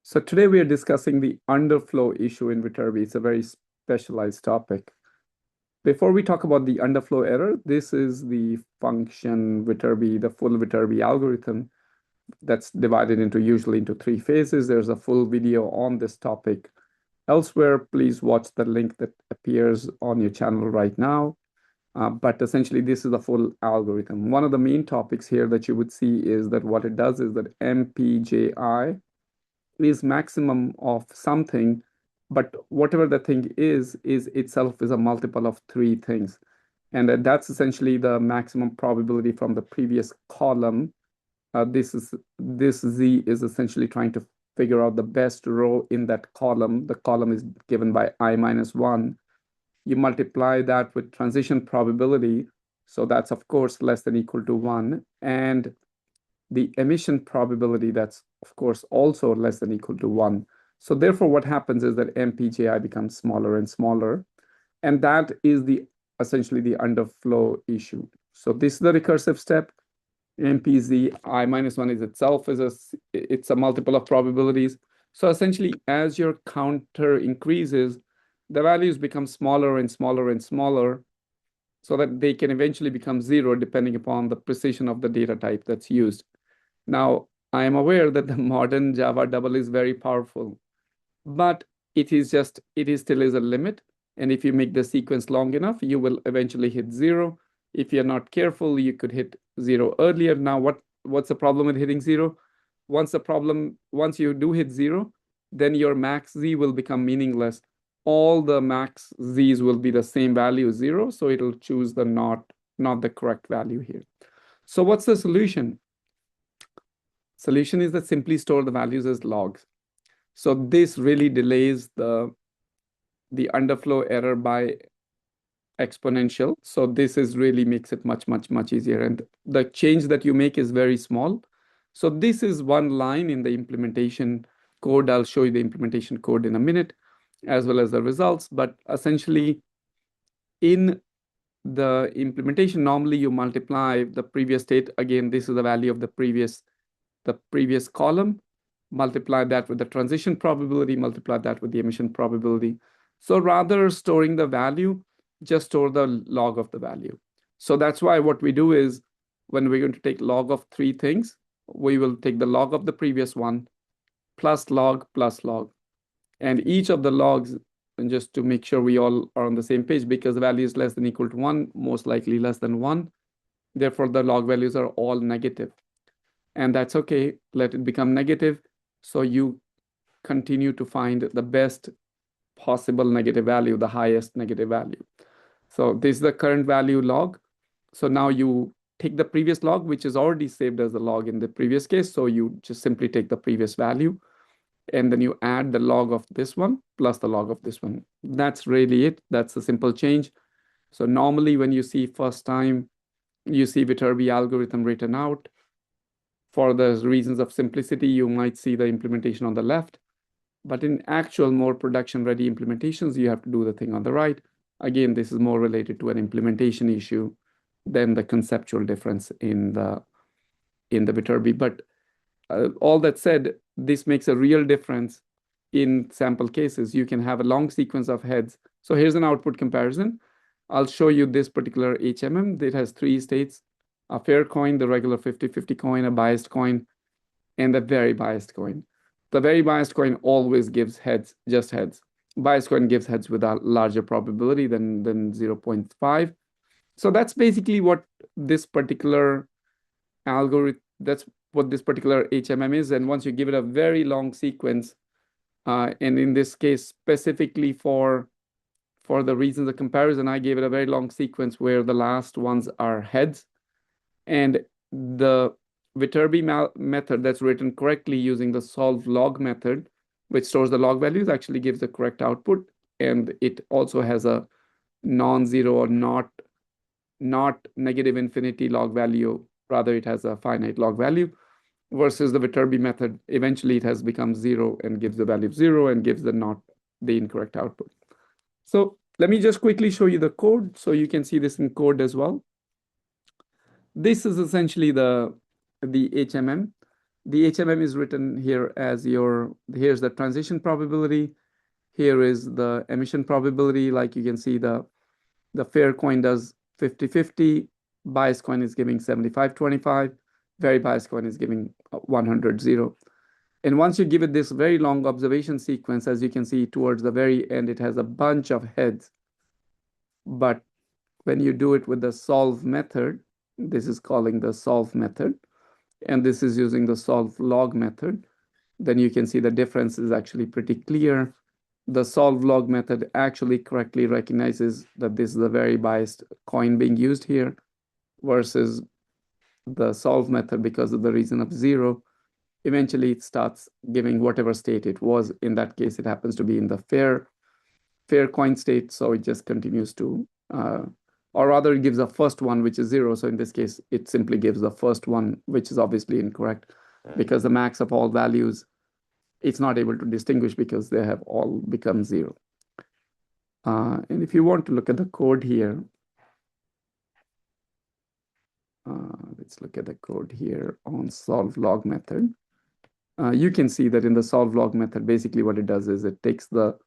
So today we are discussing the underflow issue in Viterbi. It's a very specialized topic. Before we talk about the underflow error, this is the function Viterbi, the full Viterbi algorithm that's divided into usually into three phases. There's a full video on this topic elsewhere. Please watch the link that appears on your channel right now. But essentially, this is the full algorithm. One of the main topics here that you would see is that what it does is that MPJI is maximum of something, but whatever the thing is itself is a multiple of three things. And that's essentially the maximum probability from the previous column. This Z is essentially trying to figure out the best row in that column. The column is given by I minus 1. You multiply that with transition probability. So that's, of course, less than equal to 1. And the emission probability, that's, of course, also less than equal to 1. So therefore, what happens is that MPJI becomes smaller and smaller. And that is essentially the underflow issue. So this is the recursive step. MPZ I minus 1 is itself it's a multiple of probabilities. So essentially, as your counter increases, the values become smaller and smaller and smaller so that they can eventually become 0 depending upon the precision of the data type that's used. Now, I am aware that the modern Java double is very powerful, but it still is a limit. And if you make the sequence long enough, you will eventually hit 0. If you're not careful, you could hit 0 earlier. Now, what's the problem with hitting 0? Once you do hit 0, then your max Z will become meaningless. All the max Z's will be the same value, 0. So it'll choose the not the correct value here. So what's the solution? Solution is that simply store the values as logs. So this really delays the underflow error by exponential. So this really makes it much, much, much easier. And the change that you make is very small. So this is one line in the implementation code. I'll show you the implementation code in a minute, as well as the results. But essentially, in the implementation, normally you multiply the previous state. Again, this is the value of the previous column, multiply that with the transition probability, multiply that with the emission probability. So rather storing the value, just store the log of the value. So that's why what we do is when we're going to take log of three things, we will take the log of the previous one plus log. And each of the logs, and just to make sure we all are on the same page, because the value is less than equal to 1, most likely less than 1. Therefore, the log values are all negative. And that's okay. Let it become negative. So you continue to find the best possible negative value, the highest negative value. So this is the current value log. So now you take the previous log, which is already saved as the log in the previous case. So you just simply take the previous value, and then you add the log of this one plus the log of this one. That's really it. That's a simple change. So normally when you see first time, you see Viterbi algorithm written out. For the reasons of simplicity, you might see the implementation on the left. But in actual, more production-ready implementations, you have to do the thing on the right. Again, this is more related to an implementation issue than the conceptual difference in the Viterbi. But all that said, this makes a real difference in sample cases. You can have a long sequence of heads. So here's an output comparison. I'll show you this particular HMM that has three states: a fair coin, the regular 50-50 coin, a biased coin, and a very biased coin. The very biased coin always gives heads, just heads. Biased coin gives heads with a larger probability than 0.5. So that's basically what this particular algorithm, that's what this particular HMM is. And once you give it a very long sequence, and in this case, specifically for the reasons of comparison, I gave it a very long sequence where the last ones are heads. And the Viterbi method that's written correctly using the solve log method, which stores the log values, actually gives the correct output. And it also has a non-zero or not negative infinity log value. Rather, it has a finite log value. Versus the Viterbi method, eventually it has become 0 and gives the value of 0 and gives the incorrect output. So let me just quickly show you the code so you can see this in code as well. This is essentially the HMM. The HMM is written here as here's the transition probability. Here is the emission probability. Like you can see the fair coin does 50-50. Bias coin is giving 75-25. Very biased coin is giving 100-0. And once you give it this very long observation sequence, as you can see towards the very end, it has a bunch of heads. But when you do it with the solve method, this is calling the solve method, and this is using the solve log method, then you can see the difference is actually pretty clear. The solve log method actually correctly recognizes that this is a very biased coin being used here, versus the solve method, because of the reason of 0, eventually it starts giving whatever state it was. In that case, it happens to be in the fair coin state, so it just continues to, or rather it gives the first one, which is 0. So in this case, it simply gives the first one, which is obviously incorrect, because the max of all values, it's not able to distinguish because they have all become 0. And if you want to look at the code here, let's look at the code here on solve log method. You can see that in the solve log method, basically what it does is it takes the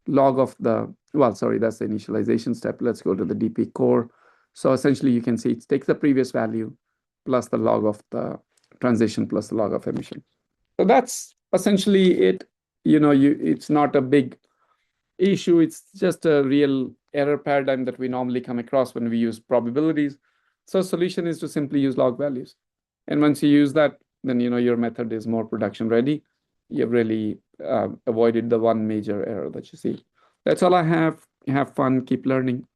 log of the, well, sorry, that's the initialization step. Let's go to the DP core. So essentially you can see it takes the previous value plus the log of the transition plus the log of emission. So that's essentially it. It's not a big issue. It's just a real error paradigm that we normally come across when we use probabilities. So solution is to simply use log values. And once you use that, then your method is more production ready. You've really avoided the one major error that you see. That's all I have. Have fun, keep learning.